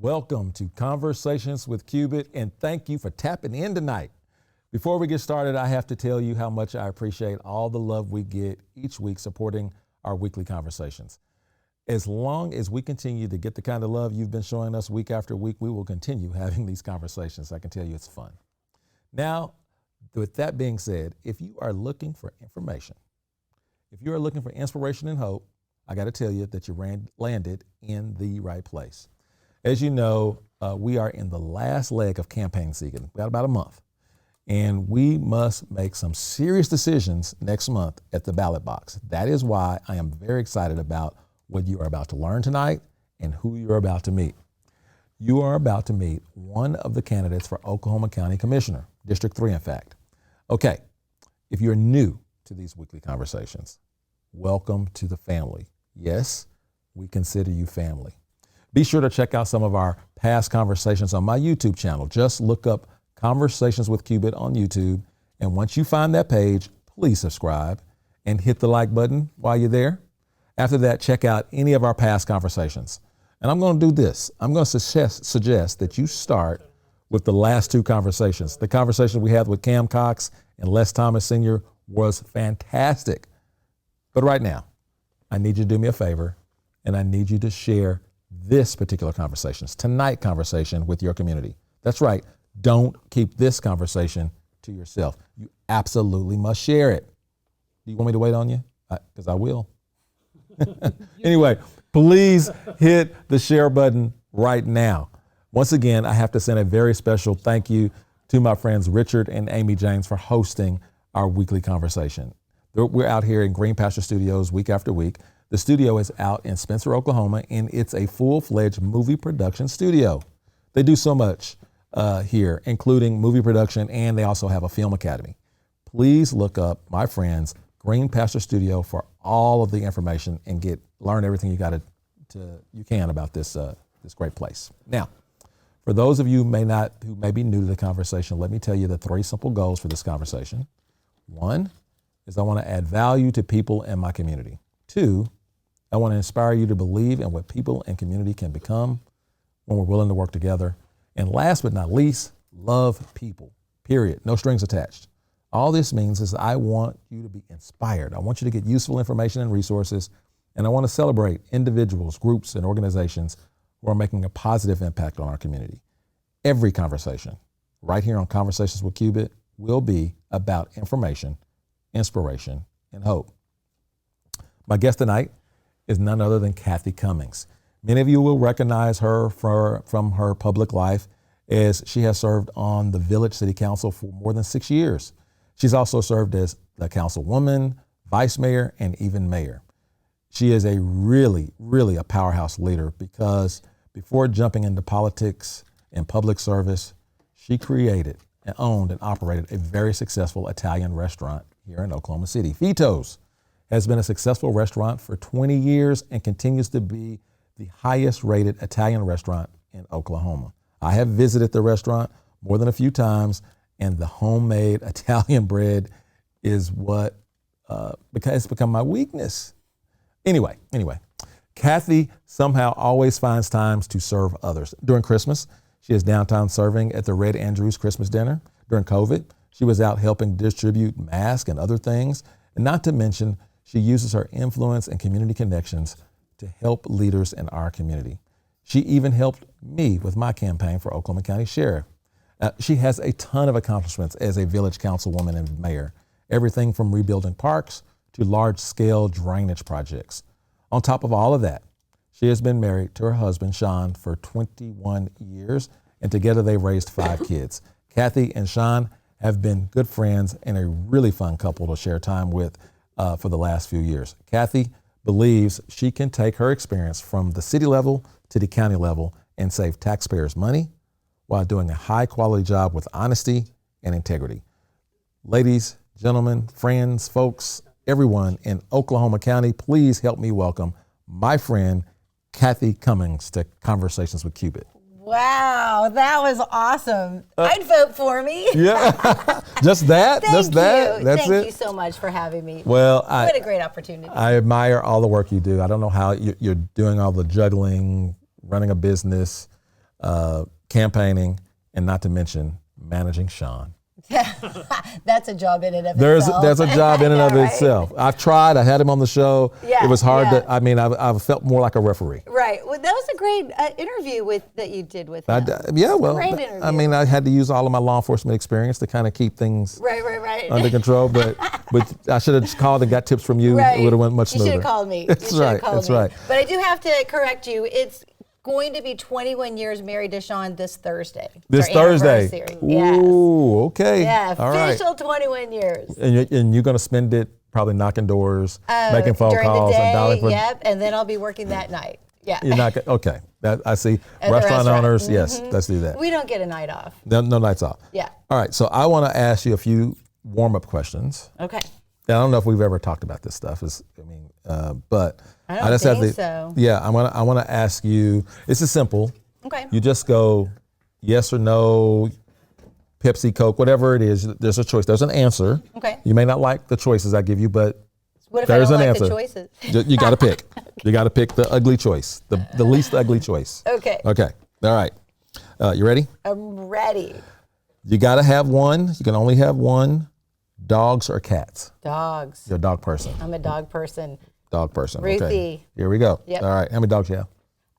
Welcome to Conversations with Cubit, and thank you for tapping in tonight. Before we get started, I have to tell you how much I appreciate all the love we get each week supporting our weekly conversations. As long as we continue to get the kind of love you've been showing us week after week, we will continue having these conversations. I can tell you it's fun. Now, with that being said, if you are looking for information, if you are looking for inspiration and hope, I got to tell you that you landed in the right place. As you know, we are in the last leg of campaign season. We got about a month. And we must make some serious decisions next month at the ballot box. That is why I am very excited about what you are about to learn tonight and who you're about to meet. You are about to meet one of the candidates for Oklahoma County Commissioner, District 3, in fact. Okay, if you're new to these weekly conversations, welcome to the family. Yes, we consider you family. Be sure to check out some of our past conversations on my YouTube channel. Just look up Conversations with Cubit on YouTube. And once you find that page, please subscribe and hit the like button while you're there. After that, check out any of our past conversations. And I'm going to do this. I'm going to suggest that you start with the last two conversations. The conversation we had with Cam Cox and Les Thomas Sr. was fantastic. But right now, I need you to do me a favor, and I need you to share this particular tonight's conversation with your community. That's right. Don't keep this conversation to yourself. You absolutely must share it. Do you want me to wait on you? Because I will. Anyway, please hit the share button right now. Once again, I have to send a very special thank you to my friends Richard and Amy James for hosting our weekly conversation. We're out here in Green Pasture Studios week after week. The studio is out in Spencer, Oklahoma, and it's a full-fledged movie production studio. They do so much here, including movie production, and they also have a film academy. Please look up my friends Green Pasture Studio for all of the information and learn everything you can about this great place. Now, for those of you who may be new to the conversation, let me tell you the 3 simple goals for this conversation. 1 is I want to add value to people in my community. 2, I want to inspire you to believe in what people and community can become when we're willing to work together. And last but not least, love people, period. No strings attached. All this means is I want you to be inspired. I want you to get useful information and resources, and I want to celebrate individuals, groups, and organizations who are making a positive impact on our community. Every conversation right here on Conversations with Cubit will be about information, inspiration, and hope. My guest tonight is none other than Cathy Cummings. Many of you will recognize her from her public life, as she has served on the Village City Council for more than 6 years. She's also served as the councilwoman, vice mayor, and even mayor. She is a really a powerhouse leader because before jumping into politics and public service, she created and owned and operated a very successful Italian restaurant here in Oklahoma City. Vito's has been a successful restaurant for 20 years and continues to be the highest rated Italian restaurant in Oklahoma. I have visited the restaurant more than a few times, and the homemade Italian bread is what it's become my weakness. Anyway, Cathy somehow always finds times to serve others. During Christmas, she is downtown serving at the Red Andrews Christmas dinner. During COVID, she was out helping distribute masks and other things. And not to mention, she uses her influence and community connections to help leaders in our community. She even helped me with my campaign for Oklahoma County Sheriff. She has a ton of accomplishments as a village councilwoman and mayor, everything from rebuilding parks to large-scale drainage projects. On top of all of that, she has been married to her husband, Sean, for 21 years, and together they've raised 5 kids. Cathy and Sean have been good friends and a really fun couple to share time with for the last few years. Cathy believes she can take her experience from the city level to the county level and save taxpayers money while doing a high-quality job with honesty and integrity. Ladies, gentlemen, friends, folks, everyone in Oklahoma County, please help me welcome my friend, Cathy Cummings, to Conversations with Cubit. Wow, that was awesome. I'd vote for me. Yeah, just that? Thank you. That's Thank it? you so much for having me. Well, what a great opportunity. I admire all the work you do. I don't know how you're doing all the juggling, running a business, campaigning, and not to mention managing Sean. That's a job in and of There's itself. a job in and of Right? itself. I've tried. I had him on the show. Yeah, It was hard yeah. I've felt more like a referee. Right. Well, that was a great interview that you did with him. Great interview. I had to use all of my law enforcement experience to kind of keep things Right. under control. But I should have called and got tips from you. Right. It would have went much You smoother. should have called me. That's You should have right. called That's me. right. But I do have to correct you. It's going to be 21 years married to Sean this Thursday. This It's our Thursday. anniversary. Yes. Ooh, okay. Yeah, All right. official 21 years. And you're going to spend it probably knocking doors, making phone During calls, the day, and dialing for. Yep, and then I'll be working that night. Yeah. You're not okay. That I see. At the Restaurant restaurant. owners, yes, let's do that. We don't get a night off. No nights off. Yeah. All right. So I want to ask you a few warm-up questions. Okay. I don't know if we've ever talked about this stuff. But I don't think so. Yeah, I want to ask you. This is simple. Okay. You just go yes or no, Pepsi, Coke, whatever it is. There's a choice. There's an answer. Okay. You may not like the choices I give you, but What if there's I don't an like answer. the choices? You got to pick. You got to pick the ugly choice, the least ugly choice. Okay. Okay. All right. You ready? I'm ready. You got to have one. You can only have one. Dogs or cats? Dogs. You're a dog person. I'm a dog person. Dog person. Ruthie. Okay. Here we go. Yep. All right. How many dogs you have?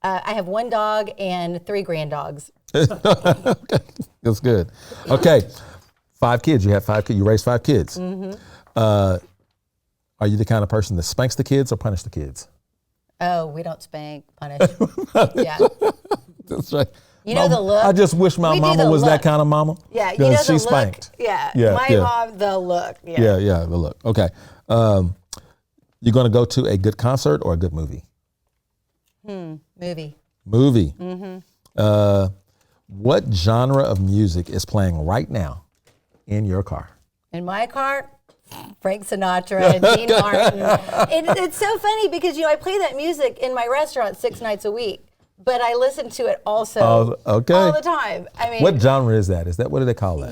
I have one dog and 3 grand dogs. Okay. That's good. Okay. 5 kids. You have 5 kids. You raised 5 kids. Mm-hmm. Are you the kind of person that spanks the kids or punish the kids? Oh, we don't spank, punish. Yeah. That's right. You know the look? I just wish my We do mama the was that look. kind of mama. Yeah, you know Because the she look. spanked. Yeah. Yeah, My yeah. mom, the look. Yeah. Yeah, the look. Okay. You're going to go to a good concert or a good movie? Movie. Movie. Mm-hmm. What genre of music is playing right now in your car? In my car, Frank Sinatra and Dean Martin. It's so funny because, I play that music in my restaurant 6 nights a week, but I listen to it also Okay. all the time. I mean, What genre is that? What do they call that?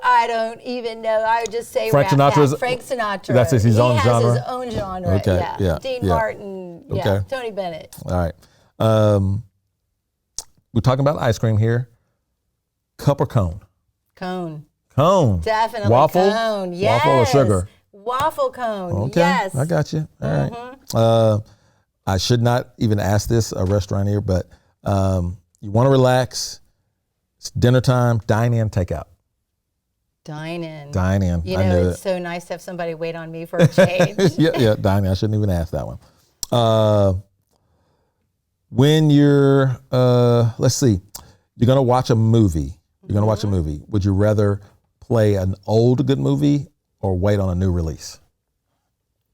I don't even know. I would just say Frank rap. Sinatra's- Yeah, Frank Sinatra. That's his own He has genre? his own genre. Okay, Yeah. yeah, Dean yeah. Martin. Yeah. Okay. Tony Bennett. All right. We're talking about ice cream here. Cup or cone? Cone. Cone. Definitely Waffle? cone. Yes. Waffle or sugar? Waffle cone. Okay. Yes. I got you. All right. I should not even ask this a restaurant here, but you want to relax. It's dinner time. Dine in, take out. Dine in. Dine in. I knew It's it. so nice to have somebody wait on me for a change. Yeah, dine in. I shouldn't even ask that one. When you're, let's see, you're going to watch a movie. You're going to watch a movie. Would you rather play an old good movie or wait on a new release?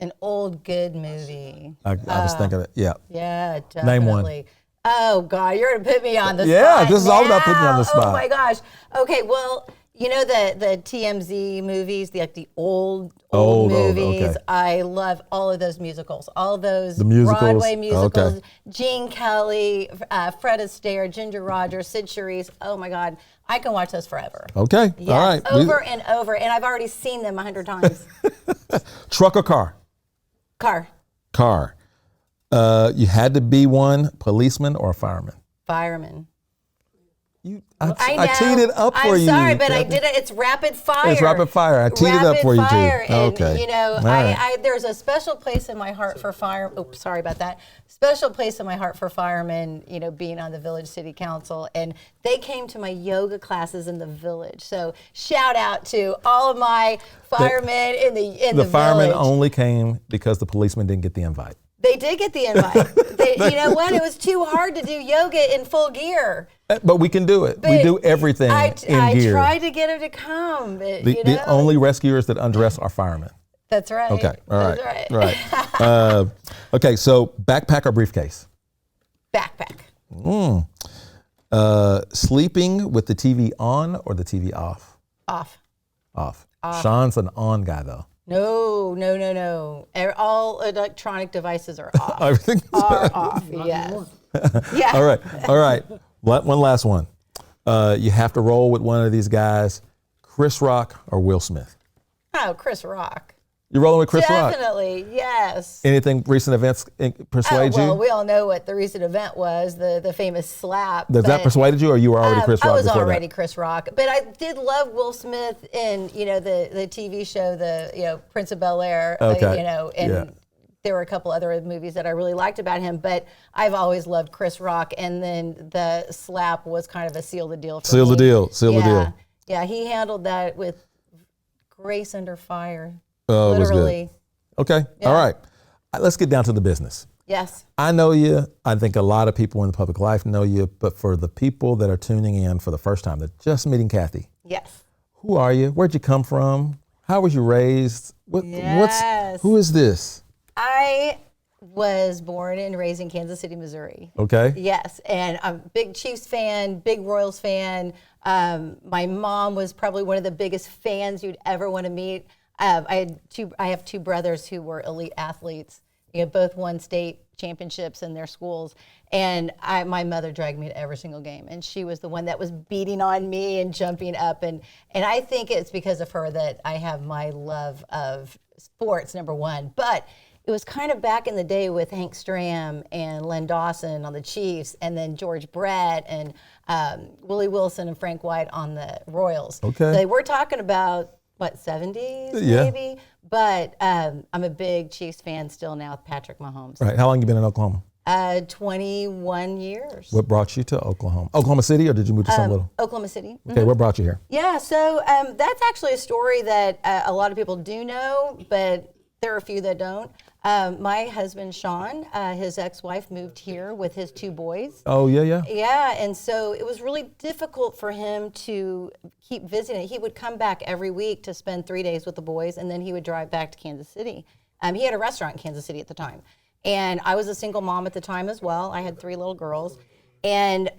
An old good movie. I was thinking, yeah. Yeah, definitely. Name one. Oh God, you're gonna put me on the Yeah, spot. this is all about putting you on the now. spot. Oh my gosh. Okay, well, the TMZ movies, the old movies. okay. I love all of those musicals. All of those The musicals, Broadway musicals. okay. Gene Kelly, Fred Astaire, Ginger Rogers, Sid Charisse. Oh my God, I can watch those forever. Okay, Yes, all right. over and over, and I've already seen them 100 times. Truck or car? Car, Car. You had to be one, policeman or a fireman? fireman. I know. teed it up for you. I'm sorry, but I Kathy. did it. It's rapid fire. It's rapid fire. I teed it up for you, too. Rapid fire, and, Okay. All right. there's a special place in my heart for fire. Oops, sorry about that. Special place in my heart for firemen. Being on the village city council, and they came to my yoga classes in the village. So shout out to all of my firemen in the The firemen village. only came because the policeman didn't get the invite. They did get the invite. You know what? It was too hard to do yoga in full gear. But we can do it. We But do everything I in gear. tried to get him to come. But, The only rescuers that undress are firemen. That's right. Okay. All right. That's All right. Okay. So backpack or briefcase? Backpack. Sleeping with the TV on or the TV off? Off. Off. Sean's an on guy though. No. All electronic devices are off. Everything. Are off. Yes. Yeah. All right. All right. One last one. You have to roll with one of these guys, Chris Rock or Will Smith. Oh, Chris Rock. You're rolling with Chris Rock. Definitely, yes. Anything recent events persuade well, you? we all know what the recent event was, the famous slap. Does that persuaded you, or you were already Chris Rock? I was before already that? Chris Rock, but I did love Will Smith in the TV show, Prince of Bel-Air. Okay. And there were a couple other movies that I really liked about him, but I've always loved Chris Rock, and then the slap was kind of a seal the deal for me. Seal the deal. Yeah, he handled that with grace under fire. Oh, it was literally. good. Okay, all right. Let's get down to the business. Yes. I know you. I think a lot of people in the public life know you, but for the people that are tuning in for the first time, they're just meeting Cathy. Yes. Who are you? Where'd you come from? How was you raised? Who is this? I was born and raised in Kansas City, Missouri. Okay. Yes, and I'm a big Chiefs fan, big Royals fan. My mom was probably one of the biggest fans you'd ever want to meet. I have two brothers who were elite athletes. Both won state championships in their schools, and my mother dragged me to every single game, and she was the one that was beating on me and jumping up, and I think it's because of her that I have my love of sports, number one. But it was kind of back in the day with Hank Stram and Len Dawson on the Chiefs, and then George Brett and Willie Wilson and Frank White on the Royals. Okay. So we're talking about, 70s maybe? But I'm a big Chiefs fan still now with Patrick Mahomes. Right. How long you been in Oklahoma? 21 years. What brought you to Oklahoma? Oklahoma City, or did you move to some little? Oklahoma City. Okay, what brought you here? Yeah, so that's actually a story that a lot of people do know, but there are a few that don't. My husband, Sean, his ex-wife moved here with his two boys. Oh, yeah. Yeah, and so it was really difficult for him to keep visiting. He would come back every week to spend 3 days with the boys, and then he would drive back to Kansas City. He had a restaurant in Kansas City at the time. And I was a single mom at the time as well. I had 3 little girls. And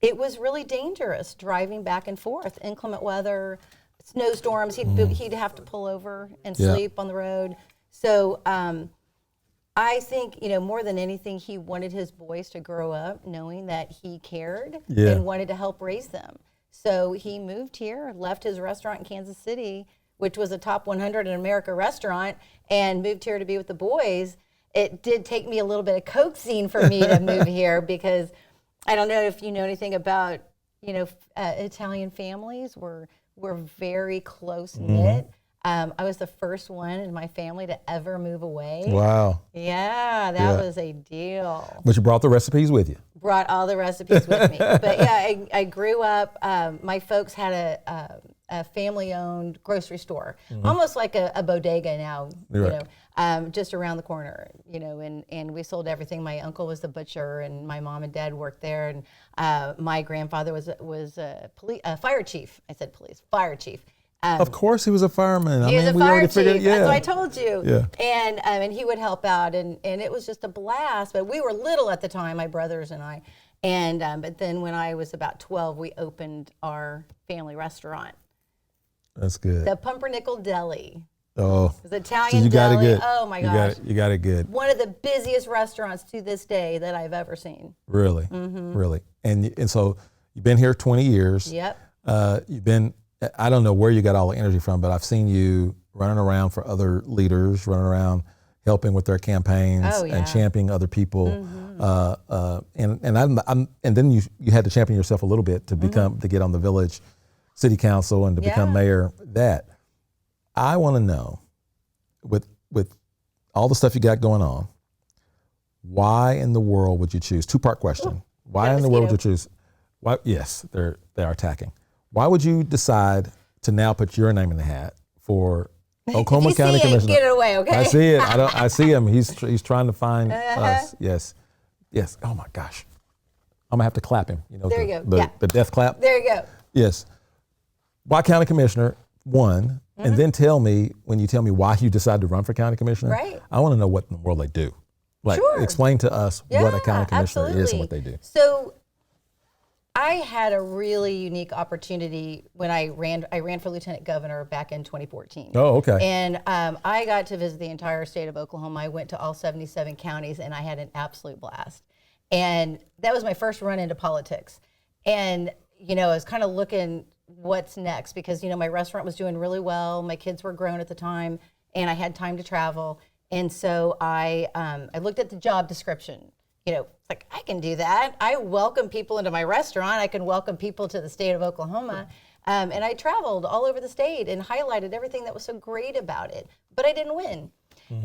it was really dangerous driving back and forth, inclement weather, snowstorms. He'd have to pull over and sleep on the road. So I think, more than anything, he wanted his boys to grow up knowing that he cared and wanted to help raise them. So he moved here, left his restaurant in Kansas City, which was a top 100 in America restaurant, and moved here to be with the boys. It did take me a little bit of coaxing for me to move here, because I don't know if you know anything about, Italian families. We're very close-knit. I was the first one in my family to ever move away. Wow. Yeah, that was a deal. But you brought the recipes with you. Brought all the recipes with me. But yeah, I grew up, my folks had a family-owned grocery store, almost like a bodega now, just around the corner, and we sold everything. My uncle was the butcher, and my mom and dad worked there, and my grandfather was a fire chief. I said police, fire chief. Of course, he was a fireman. He was a fire chief. That's what I told you. Yeah. And he would help out, and it was just a blast. But we were little at the time, my brothers and I. And but then when I was about 12, we opened our family restaurant. That's good. The Pumpernickel Deli. Oh. It was Italian so you got deli. It good. Oh my gosh. You got it good. One of the busiest restaurants to this day that I've ever seen. Really, really. And so you've been here 20 years. Yep. You've been. I don't know where you got all the energy from, but I've seen you running around for other leaders, running around helping with their campaigns and championing other people. And then you had to champion yourself a little bit to to get on the village city council and to become mayor. That I want to know, with all the stuff you got going on, why in the world would you choose? 2-part question. Why in the world would you choose? Why? Yes, they are attacking. Why would you decide to now put your name in the hat for Oklahoma County Commissioner? Get it away, okay? I see it. I see him. He's trying to find us. Yes. Oh my gosh. I'm gonna have to clap him. There you go. The death clap. There you go. Yes. Why county commissioner? One, and then tell me when you tell me why you decided to run for county commissioner. Right. I want to know what in the world they do. Explain to us what a county commissioner is and what they do. So I had a really unique opportunity when I ran for lieutenant governor back in 2014. Oh, okay. And I got to visit the entire state of Oklahoma. I went to all 77 counties, and I had an absolute blast. And that was my first run into politics. And, I was kind of looking what's next, because, my restaurant was doing really well. My kids were grown at the time. and I had time to travel. And so I looked at the job description. It's like, I can do that. I welcome people into my restaurant. I can welcome people to the state of Oklahoma. And I traveled all over the state and highlighted everything that was so great about it. But I didn't win.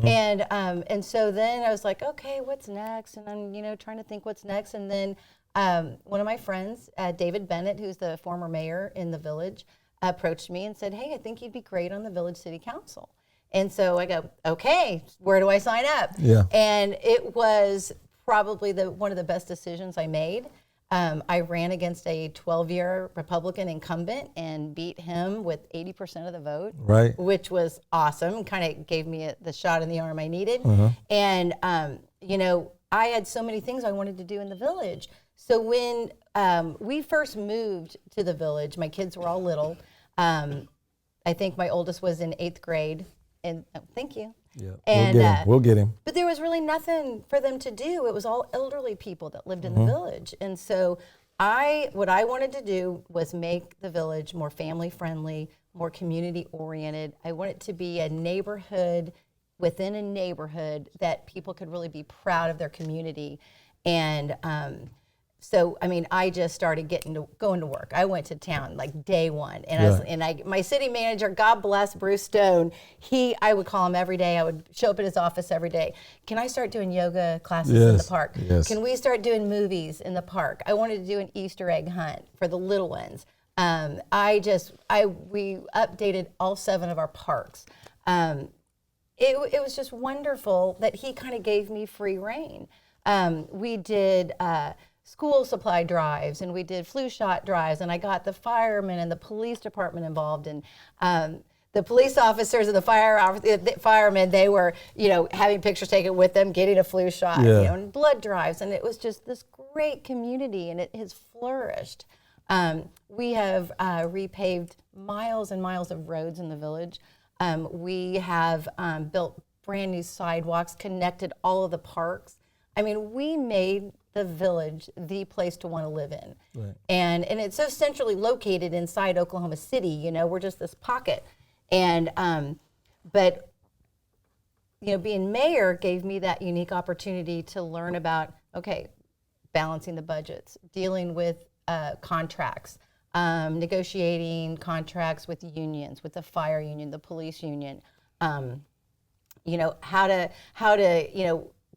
And so then I was like, okay, what's next? And I'm, trying to think what's next. And then one of my friends, David Bennett, who's the former mayor in the village, approached me and said, hey, I think you'd be great on the village city council. And so I go, okay, where do I sign up? Yeah. And it was probably one of the best decisions I made. I ran against a 12-year Republican incumbent and beat him with 80% of the vote, right, which was awesome. Kind of gave me the shot in the arm I needed. And, I had so many things I wanted to do in the village. So when we first moved to the village, my kids were all little. I think my oldest was in 8th grade. And thank you. Yeah, And we'll get him. But there was really nothing for them to do. It was all elderly people that lived in the village. And so what I wanted to do was make the village more family friendly, more community oriented. I want it to be a neighborhood within a neighborhood that people could really be proud of their community. And I just started going to work. I went to town like day one, and my city manager, God bless Bruce Stone, I would call him every day. I would show up at his office every day. Can I start doing yoga classes in the park? Yes. Can we start doing movies in the park? I wanted to do an Easter egg hunt for the little ones. We updated all 7 of our parks. It was just wonderful that he kind of gave me free reign. We did school supply drives, and we did flu shot drives, and I got the firemen and the police department involved, and the police officers and the firemen, they were, having pictures taken with them, getting a flu shot, and blood drives, and it was just this great community, and it has flourished. We have repaved miles and miles of roads in the village. We have built brand new sidewalks, connected all of the parks. I mean, we made the village the place to want to live in. Right. And it's so centrally located inside Oklahoma City, we're just this pocket. And, being mayor gave me that unique opportunity to learn about, balancing the budgets, dealing with contracts, negotiating contracts with unions, with the fire union, the police union, how to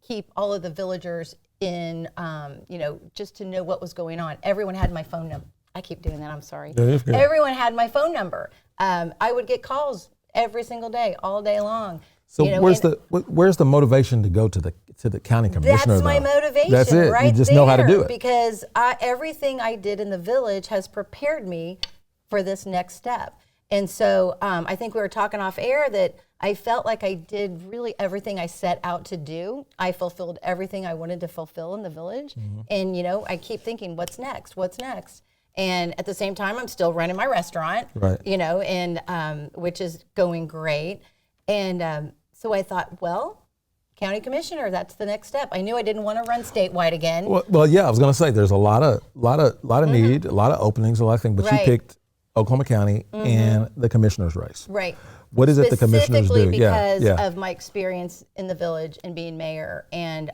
keep all of the villagers in, just to know what was going on. Everyone had my phone number. I keep doing that, I'm sorry. Everyone had my phone number. I would get calls every single day, all day long. So where's the motivation to go to the county commissioner? That's my motivation. That's it. Right, you just know how to do it. Because everything I did in the village has prepared me for this next step. And so I think we were talking off air that I felt like I did really everything I set out to do. I fulfilled everything I wanted to fulfill in the village. And, I keep thinking, what's next? What's next? And at the same time, I'm still running my restaurant, right. And which is going great. And so I thought, county commissioner, that's the next step. I knew I didn't want to run statewide again. Well, yeah, I was going to say there's a lot of need, a lot of openings, a lot of things, but you picked Oklahoma County and the commissioner's race. Right. What is it the commissioners do? Specifically because of my experience in the village and being mayor. And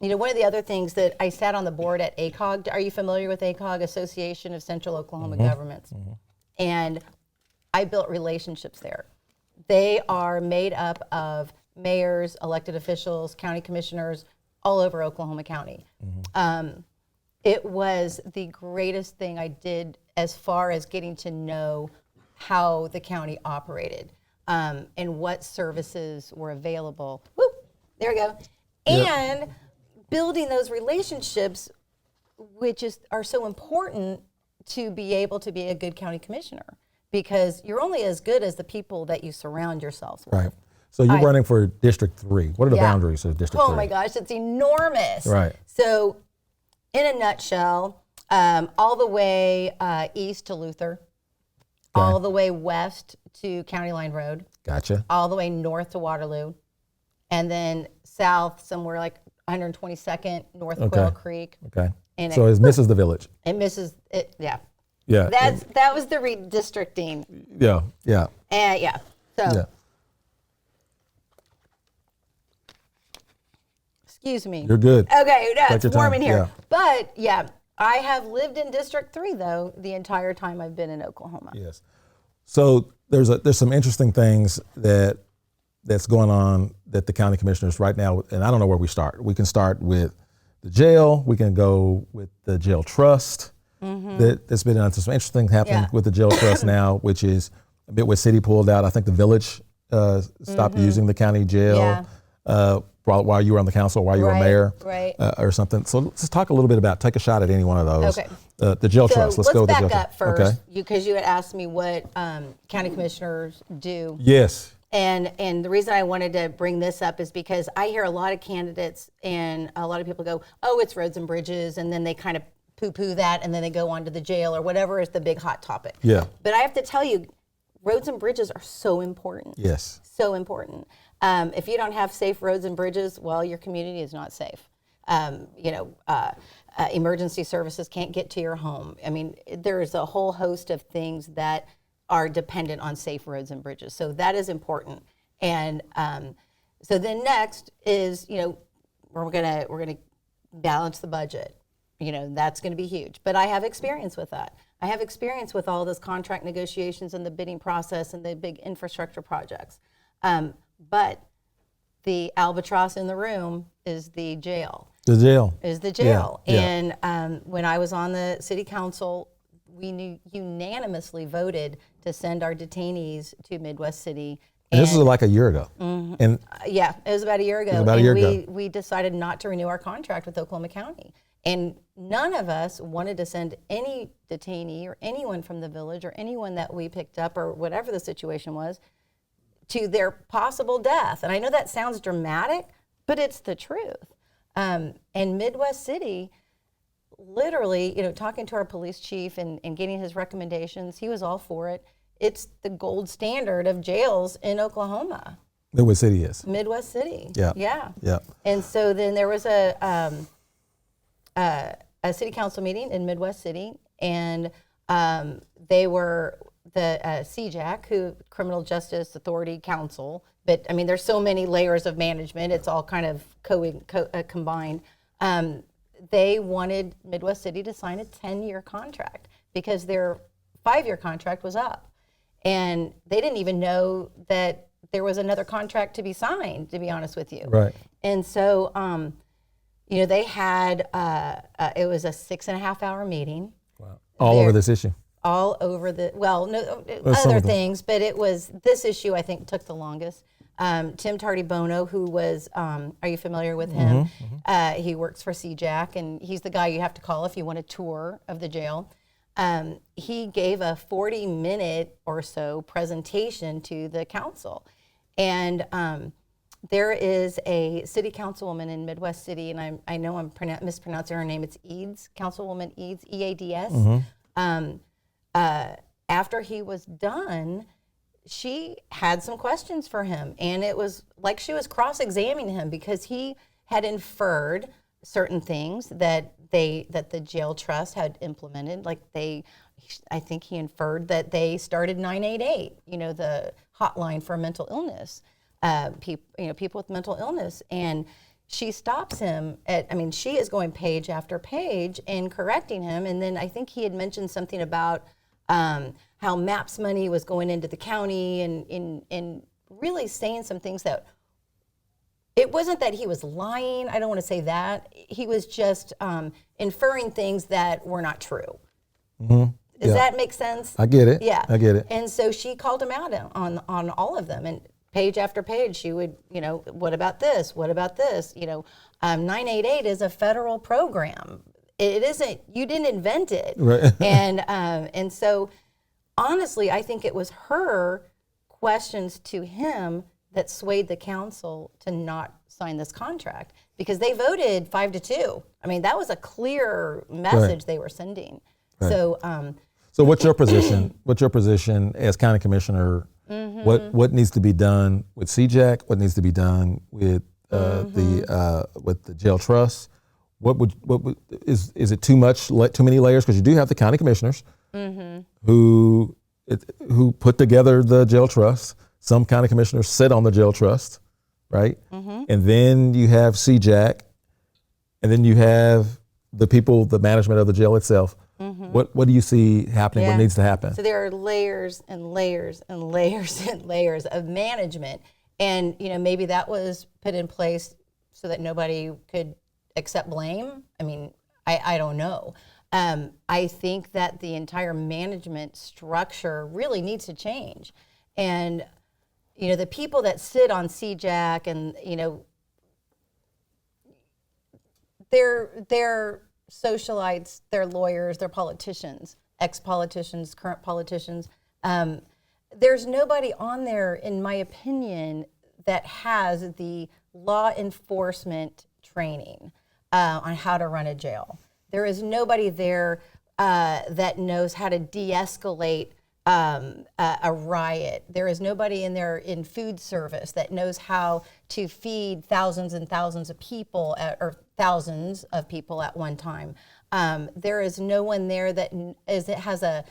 one of the other things that I sat on the board at ACOG. Are you familiar with ACOG, Association of Central Oklahoma Governments? And I built relationships there. They are made up of mayors, elected officials, county commissioners, all over Oklahoma County. It was the greatest thing I did as far as getting to know how the county operated and what services were available. Whoop, there we go. And building those relationships, which are so important to be able to be a good county commissioner, because you're only as good as the people that you surround yourselves with. Right. So you're running for District 3. What are the boundaries of District 3? Oh my gosh, it's enormous. Right. So in a nutshell, all the way east to Luther, all the way west to County Line Road. Gotcha. All the way north to Waterloo, and then south somewhere like 122nd, North Quail Creek. Okay. And so it misses the village. It misses it, yeah. Yeah. That was the redistricting. Yeah. Yeah. So, excuse me. You're good. Okay, no, Take it's your warm time. in here. Yeah. But yeah, I have lived in District 3 though the entire time I've been in Oklahoma. Yes. So there's some interesting things that's going on that the county commissioners right now, and I don't know where we start. We can start with the jail. We can go with the jail trust. That's been on some interesting things happening with the jail trust now, which is a bit where city pulled out. I think the village stopped using the county jail while you were on the council, while you were mayor, or something. So let's talk a little bit about, take a shot at any one of those. Okay. The jail trust. Let's go with the jail back up trust. Okay. first, because you had asked me what county commissioners do. Yes. And the reason I wanted to bring this up is because I hear a lot of candidates and a lot of people go, oh, it's roads and bridges, and then they kind of poo-poo that, and then they go on to the jail or whatever is the big hot topic. Yeah. But I have to tell you, roads and bridges are so important. Yes. So important. If you don't have safe roads and bridges, well, your community is not safe. Emergency services can't get to your home. I mean, there's a whole host of things that are dependent on safe roads and bridges. So that is important. And so then next is, we're gonna balance the budget. That's going to be huge. But I have experience with that. I have experience with all those contract negotiations and the bidding process and the big infrastructure projects. But the albatross in the room is the jail. The jail. Is the jail. Yeah. And when I was on the city council, we unanimously voted to send our detainees to Midwest City. And this was like a year ago. And yeah, it was about a year ago. We decided not to renew our contract with Oklahoma County. And none of us wanted to send any detainee or anyone from the village or anyone that we picked up or whatever the situation was to their possible death. And I know that sounds dramatic, but it's the truth. And Midwest City, literally, talking to our police chief and getting his recommendations, he was all for it. It's the gold standard of jails in Oklahoma. Midwest City is. Midwest City. Yeah. Yeah. Yeah. And so then there was a city council meeting in Midwest City, and they were the CJAC, who Criminal Justice Authority Council. But I mean, there's so many layers of management; it's all kind of combined. They wanted Midwest City to sign a 10-year contract because their 5-year contract was up, and they didn't even know that there was another contract to be signed. To be honest with you, right? And so. They had, it was a 6.5-hour meeting. Wow. All over this issue? All over other things, but it was, this issue I think took the longest. Tim Tardy-Bono, who was, are you familiar with him? He works for CJAC, and he's the guy you have to call if you want a tour of the jail. He gave a 40-minute or so presentation to the council. And there is a city councilwoman in Midwest City, and I know I'm mispronouncing her name. It's Eads, Councilwoman Eads, E-A-D-S. After he was done, she had some questions for him, and it was like she was cross-examining him because he had inferred certain things that the jail trust had implemented. I think he inferred that they started 988, the hotline for mental illness. People with mental illness, and she stops him she is going page after page and correcting him, and then I think he had mentioned something about how MAPS money was going into the county, and really saying some things that it wasn't that he was lying. I don't want to say that. He was just inferring things that were not true. Does that make sense? I get it. Yeah, I get it. And so she called him out on all of them, and page after page, she would, what about this? What about this? 988 is a federal program. It isn't, you didn't invent it. Right. And so, honestly, I think it was her questions to him that swayed the council to not sign this contract, because they voted 5-2. I mean, that was a clear message they were sending. Right. So what's your position? What's your position as county commissioner? What needs to be done with CJAC? What needs to be done with the jail trust? Is it too many layers? Because you do have the county commissioners who put together the jail trust. some county commissioners sit on the jail trust, right? Mm-hmm. And then you have CJAC, and then you have the people, the management of the jail itself. Mm-hmm. What do you see happening? Yeah. What needs to happen? So there are layers and layers and layers and layers of management. And, maybe that was put in place so that nobody could accept blame. I mean, I don't know. I think that the entire management structure really needs to change. And, the people that sit on CJAC and, they're socialites, they're lawyers, they're politicians, ex-politicians, current politicians. There's nobody on there, in my opinion, that has the law enforcement training on how to run a jail. There is nobody there that knows how to de-escalate a riot. There is nobody in there in food service that knows how to feed thousands and thousands of people or thousands of people at one time. There is no one there that has a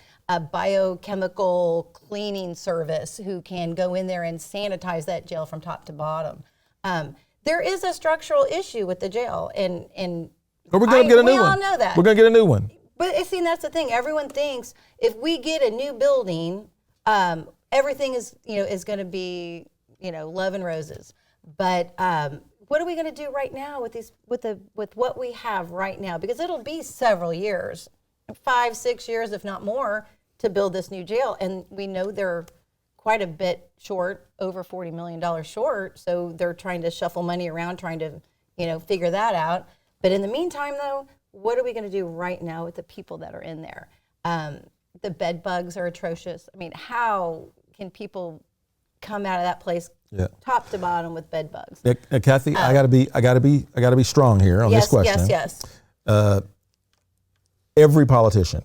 biochemical cleaning service who can go in there and sanitize that jail from top to bottom. There is a structural issue with the jail, and but we're going to get a new one. We all know that. We're going to get a new one. But see, that's the thing. Everyone thinks if we get a new building, everything is going to be love and roses. But what are we going to do right now with what we have right now? Because it'll be several years, 5, 6 years, if not more, to build this new jail, and we know they're quite a bit short, over $40 million short. So they're trying to shuffle money around, trying to figure that out. But in the meantime, though, what are we going to do right now with the people that are in there? The bed bugs are atrocious. I mean, how can people come out of that place top to bottom with bed bugs? Cathy, I gotta be strong here on this question. Yes. Every politician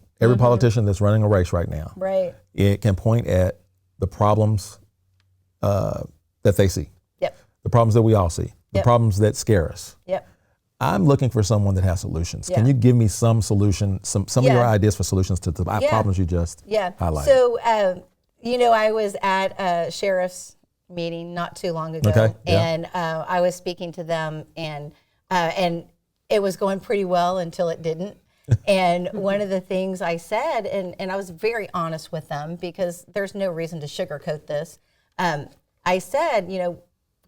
that's running a race right now, right, it can point at the problems that they see. Yep. The problems that we all see. The problems that scare us. Yep. I'm looking for someone that has solutions. Yeah. Can you give me some solution, some of your ideas for solutions to the problems you just highlighted? So, I was at a sheriff's meeting not too long ago, and I was speaking to them, and it was going pretty well until it didn't. And one of the things I said, and I was very honest with them because there's no reason to sugarcoat this. I said,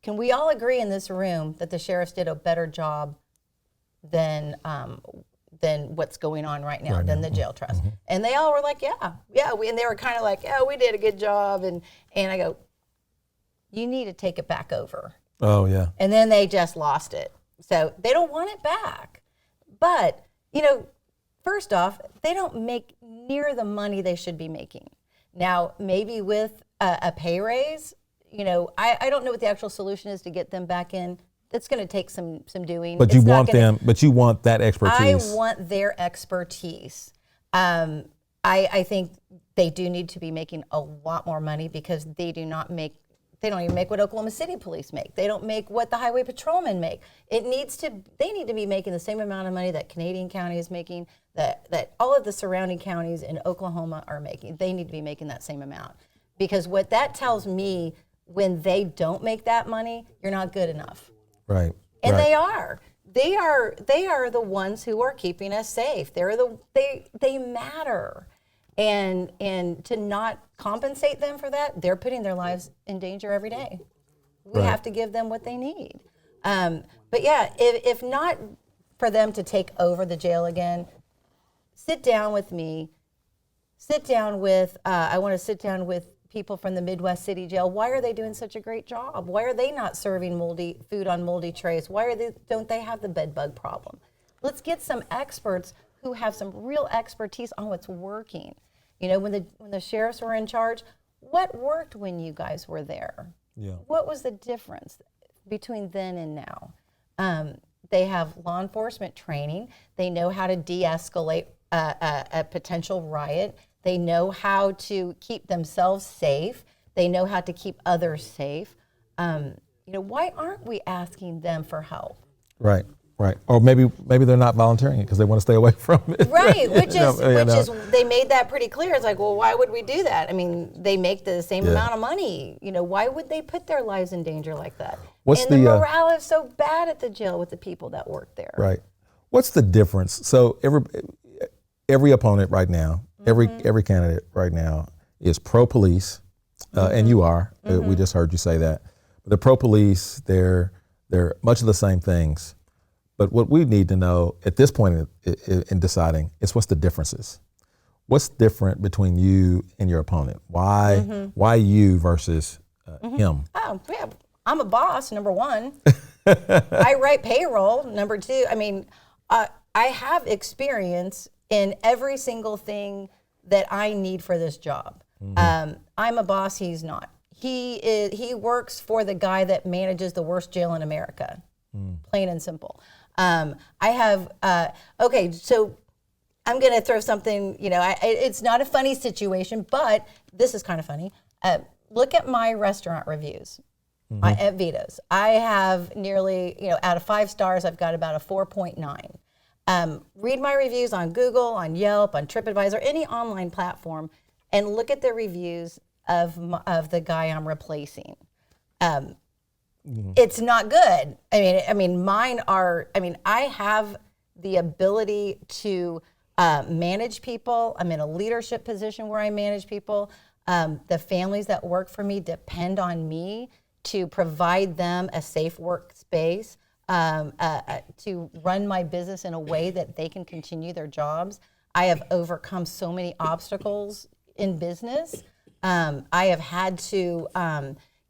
can we all agree in this room that the sheriffs did a better job than what's going on right now, than the jail trust? Mm-hmm. And they all were like, and they were kind of like, we did a good job. And I go, you need to take it back over. Oh, yeah. And then they just lost it. So they don't want it back. But, first off, they don't make near the money they should be making. Now, maybe with a pay raise, I don't know what the actual solution is to get them back in. It's going to take some doing. But you want that expertise. I want their expertise. I think they do need to be making a lot more money because they don't even make what Oklahoma City police make. They don't make what the highway patrolmen make. They need to be making the same amount of money that Canadian County is making, that all of the surrounding counties in Oklahoma are making. They need to be making that same amount. Because what that tells me, when they don't make that money, you're not good enough. Right. And they are. They are the ones who are keeping us safe. They matter. And to not compensate them for that, they're putting their lives in danger every day. We have to give them what they need. But yeah, if not for them to take over the jail again, sit down with me. I want to sit down with people from the Midwest City Jail. Why are they doing such a great job? Why are they not serving moldy food on moldy trays? Don't they have the bed bug problem? Let's get some experts who have some real expertise on what's working. When the sheriffs were in charge, what worked when you guys were there? Yeah. What was the difference between then and now? They have law enforcement training. They know how to de-escalate a potential riot. They know how to keep themselves safe. They know how to keep others safe. Why aren't we asking them for help? Right. Right. Or maybe they're not volunteering it because they want to stay away from it. Right, which is they made that pretty clear. It's like, well, why would we do that? I mean, they make the same amount of money. Why would they put their lives in danger like that? The morale is so bad at the jail with the people that work there. Right. What's the difference? So every opponent right now, every candidate right now is pro-police, and you are. We just heard you say that. But the pro-police, they're much of the same things. But what we need to know at this point in deciding is what's the differences. What's different between you and your opponent? Why you versus him? Oh, yeah. I'm a boss, number one. I write payroll, number two. I mean, I have experience in every single thing that I need for this job. I'm a boss, he's not. He works for the guy that manages the worst jail in America, plain and simple. I have, okay, so I'm going to throw something, it's not a funny situation, but this is kind of funny. Look at my restaurant reviews at Vito's. I have nearly, out of 5 stars, I've got about a 4.9. Read my reviews on Google, on Yelp, on TripAdvisor, any online platform, and look at the reviews of the guy I'm replacing. It's not good. I mean, mine are. I have the ability to manage people. I'm in a leadership position where I manage people. The families that work for me depend on me to provide them a safe workspace, to run my business in a way that they can continue their jobs. I have overcome so many obstacles in business. I have had to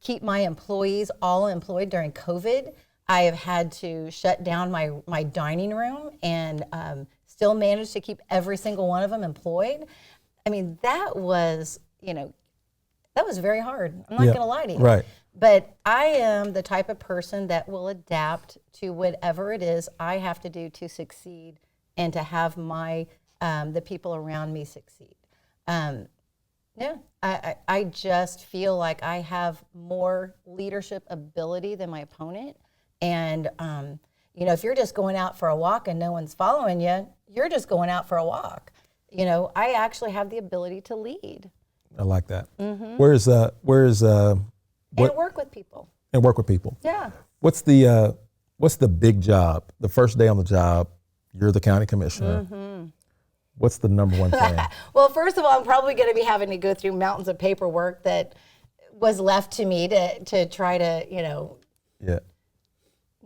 keep my employees all employed during COVID. I have had to shut down my dining room and still manage to keep every single one of them employed. I mean, that was very hard. I'm not going to lie to you. Right. But I am the type of person that will adapt to whatever it is I have to do to succeed and to have the people around me succeed. I just feel like I have more leadership ability than my opponent. And, if you're just going out for a walk and no one's following you, you're just going out for a walk. I actually have the ability to lead. I like that. And work with people. And work with people. Yeah. What's the big job? The first day on the job, you're the county commissioner. What's the number one thing? Well, first of all, I'm probably going to be having to go through mountains of paperwork that was left to me to try to,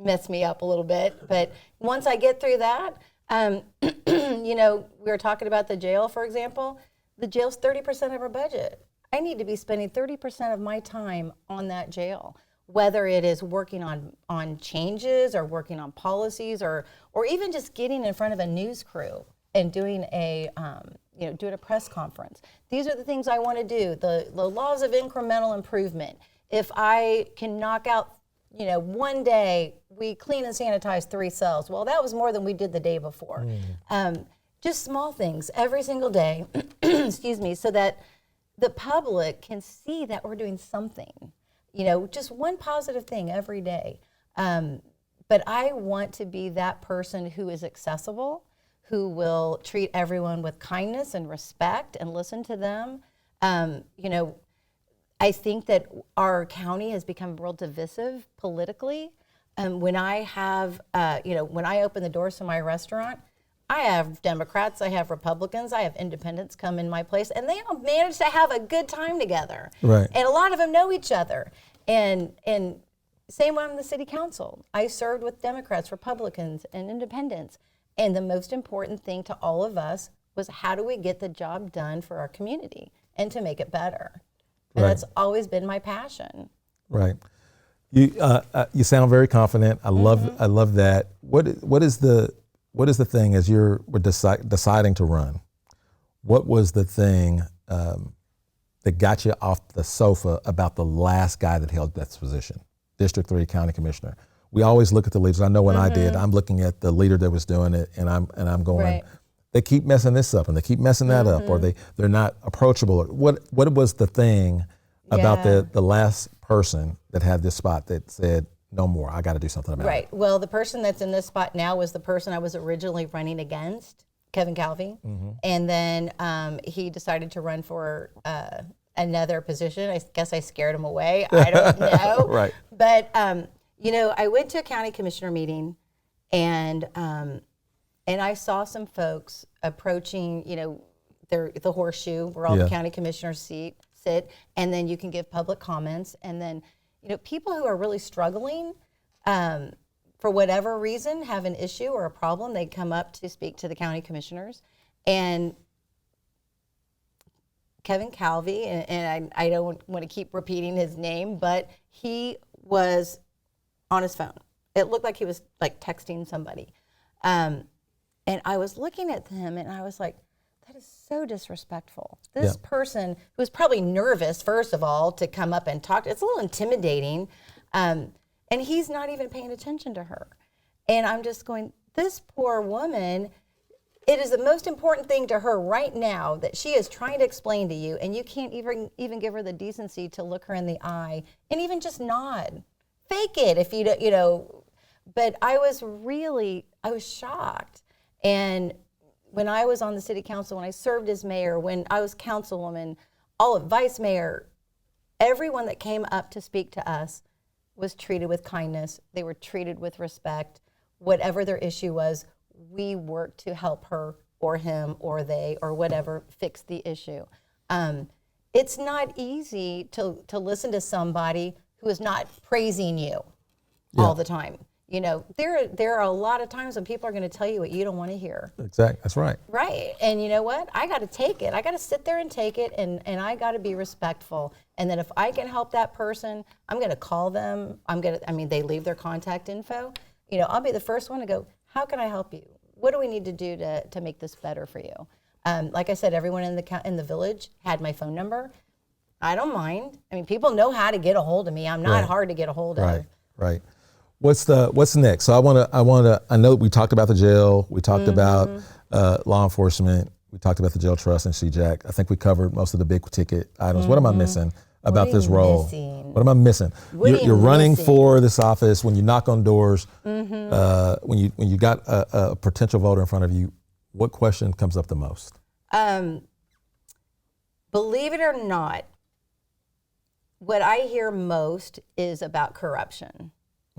mess me up a little bit. But once I get through that, we were talking about the jail, for example. The jail's 30% of our budget. I need to be spending 30% of my time on that jail, whether it is working on changes or working on policies or even just getting in front of a news crew and doing a press conference. These are the things I want to do. The laws of incremental improvement. If I can knock out, one day we clean and sanitize 3 cells. Well, that was more than we did the day before. Just small things every single day, excuse me, so that the public can see that we're doing something. Just one positive thing every day. But I want to be that person who is accessible, who will treat everyone with kindness and respect and listen to them. I think that our county has become real divisive politically. When I have, when I open the doors to my restaurant, I have Democrats, I have Republicans, I have independents come in my place, and they all manage to have a good time together. Right. And a lot of them know each other. And same on the city council. I served with Democrats, Republicans, and independents. And the most important thing to all of us was how do we get the job done for our community and to make it better. And that's always been my passion. Right. You sound very confident. I love that. What is the thing as you're deciding to run? What was the thing that got you off the sofa about the last guy that held that position, District 3 County Commissioner? We always look at the leaders. I know when I did, I'm looking at the leader that was doing it, and I'm going, they keep messing this up and they keep messing that up, or they're not approachable. What was the thing about the last person that had this spot that said, no more. I got to do something about it. Right. Well, the person that's in this spot now was the person I was originally running against, Kevin Calvi. And then he decided to run for another position. I guess I scared him away. I don't know. Right. But, I went to a county commissioner meeting and I saw some folks approaching, the horseshoe where all the county commissioners sit, and then you can give public comments. And then, people who are really struggling for whatever reason, have an issue or a problem, they come up to speak to the county commissioners. And Kevin Calvi, and I don't want to keep repeating his name, but he was on his phone. It looked like he was like texting somebody. And I was looking at him and I was like, that is so disrespectful. This person who was probably nervous, first of all, to come up and talk, it's a little intimidating. And he's not even paying attention to her. And I'm just going, this poor woman, it is the most important thing to her right now that she is trying to explain to you, and you can't even give her the decency to look her in the eye and even just nod. Fake it if you don't, But I was shocked. And when I was on the city council, when I served as mayor, when I was councilwoman, all of vice mayor, everyone that came up to speak to us was treated with kindness. They were treated with respect. Whatever their issue was, we worked to help her or him or they or whatever fix the issue. It's not easy to listen to somebody who is not praising you all the time. There are a lot of times when people are going to tell you what you don't want to hear. Exactly. That's right. Right. And you know what? I got to take it. I got to sit there and take it, and I got to be respectful. And then if I can help that person, I'm going to call them. They leave their contact info. I'll be the first one to go, how can I help you? What do we need to do to make this better for you? Like I said, everyone in the village had my phone number. I don't mind. People know how to get a hold of me. I'm not hard to get a hold of. Right. What's next? So I know we talked about the jail. We talked about law enforcement. We talked about the jail trust and CJAC. I think we covered most of the big ticket items. What am I missing about this role? What am I missing? You're running for this office. When you knock on doors, when you got a potential voter in front of you, what question comes up the most? Believe it or not, what I hear most is about corruption.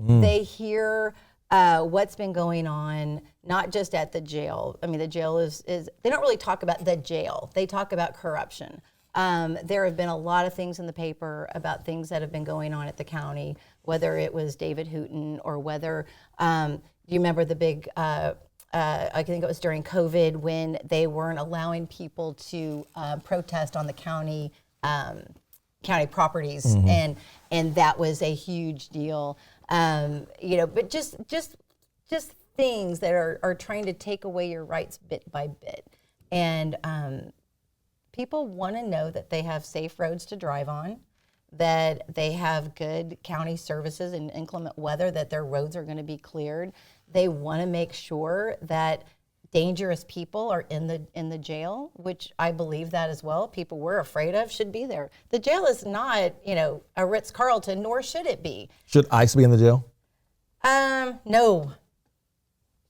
They hear what's been going on, not just at the jail. The jail is they don't really talk about the jail. They talk about corruption. There have been a lot of things in the paper about things that have been going on at the county, whether it was David Hooten or whether, you remember the big, I think it was during COVID when they weren't allowing people to protest on the county properties, and that was a huge deal. But just things that are trying to take away your rights bit by bit. And people want to know that they have safe roads to drive on, that they have good county services in inclement weather, that their roads are going to be cleared. They want to make sure that dangerous people are in the jail, which I believe that as well. People we're afraid of should be there. The jail is not, a Ritz-Carlton, nor should it be. Should ICE be in the jail? No,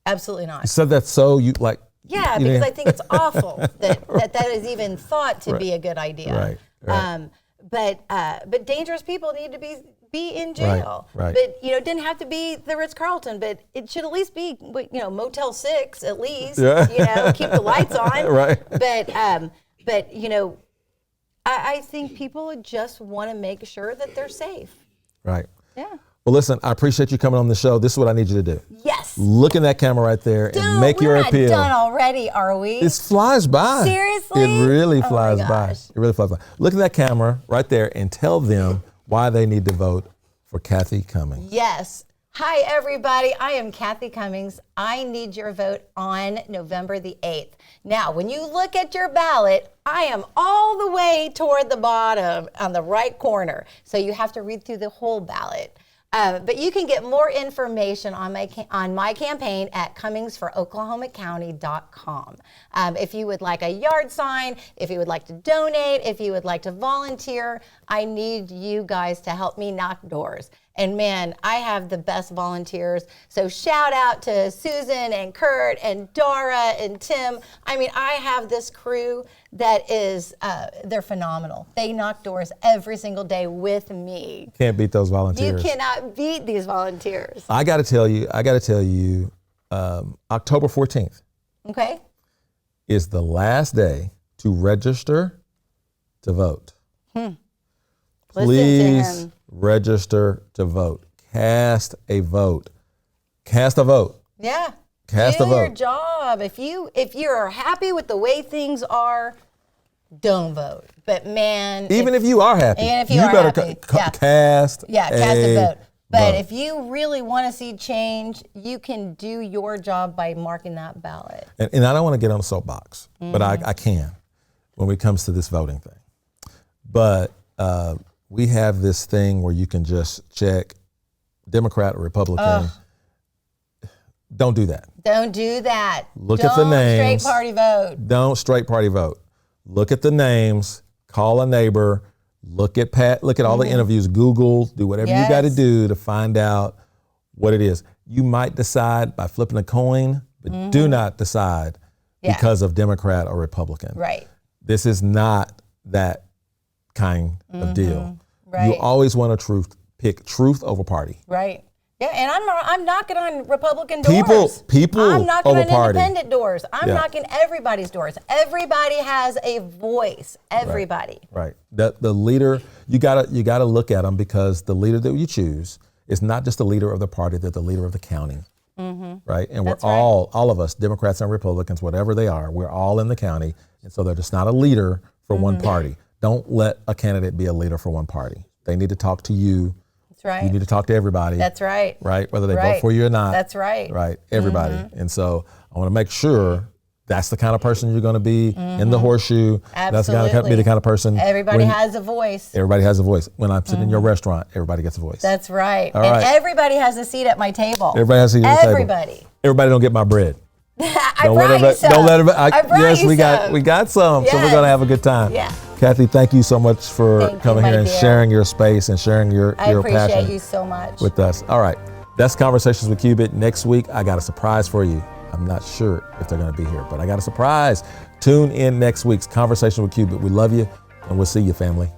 absolutely not. You said that so you like. Yeah, because I think it's awful that is even thought to be a good idea. Right. But dangerous people need to be in jail. Right. But it didn't have to be the Ritz-Carlton, but it should at least be Motel 6 at least. Yeah. Keep the lights on. Right. But I think people just want to make sure that they're safe. Right. Yeah. Well, listen, I appreciate you coming on the show. This is what I need you to do. Yes. Look in that camera right there and make your appeal. We're not done already, are we? It flies by. Seriously? It really flies my by. gosh. It really flies by. Look at that camera right there and tell them why they need to vote for Cathy Cummings. Yes. Hi, everybody. I am Cathy Cummings. I need your vote on November the 8th. Now, when you look at your ballot, I am all the way toward the bottom on the right corner. So you have to read through the whole ballot. But you can get more information on my campaign at CummingsForOklahomaCounty.com. If you would like a yard sign, if you would like to donate, if you would like to volunteer, I need you guys to help me knock doors. And man, I have the best volunteers. So shout out to Susan and Kurt and Dara and Tim. I mean, I have this crew that is, they're phenomenal. They knock doors every single day with me. Can't beat those volunteers. You cannot beat these volunteers. I got to tell you, October 14th Okay. is the last day to register to vote. Please register to vote. Cast a vote. Cast a vote. Yeah. Cast a Do vote. your job. If you're happy with the way things are, don't vote. But man, Even if you are happy, and if you are better happy, cast cast a vote. But vote. if you really want to see change, you can do your job by marking that ballot. And I don't want to get on the soapbox, but I can when it comes to this voting thing. But we have this thing where you can just check Democrat or Republican. Don't do that. Don't do that. Look at the names. Straight party vote. Don't straight party vote. Look at the names. Call a neighbor. Look at all the interviews. Google. Do whatever you got to do to find out what it is. You might decide by flipping a coin, but do not decide because of Democrat or Republican. Right. This is not that kind of deal. Right. You always want to pick truth over party. Right. Yeah, and I'm knocking on Republican doors. People I'm knocking over on party. independent doors. I'm knocking everybody's doors. Everybody has a voice. Everybody. Right. The leader, you gotta look at them, because the leader that you choose is not just the leader of the party, they're the leader of the county. Right. And we're all of us, Democrats and Republicans, whatever they are, we're all in the county. And so they're just not a leader for one party. Don't let a candidate be a leader for one party. They need to talk to you. That's right. You need to talk to everybody. That's right. Right? Whether they vote for you or not. That's right. Right? Everybody. And so I want to make sure that's the kind of person you're going to be in the horseshoe. Absolutely. That's the kind of person. Everybody has a voice. Everybody has a voice. When I'm sitting in your restaurant, everybody gets a voice. That's right. All and right. everybody has a seat at my table. Everybody has a seat at the table. Everybody. Everybody don't get my bread. I brought you some. Don't let everybody. I brought yes, you we some. got some. So we're Yes. going to have a good time. Yeah. Cathy, thank you so much for Thank you, coming my here and dear. sharing your space and sharing your I passion appreciate you so much. with us. All right. That's Conversations with Cubit. Next week, I got a surprise for you. I'm not sure if they're going to be here, but I got a surprise. Tune in next week's Conversation with Cubit. We love you, and we'll see you, family.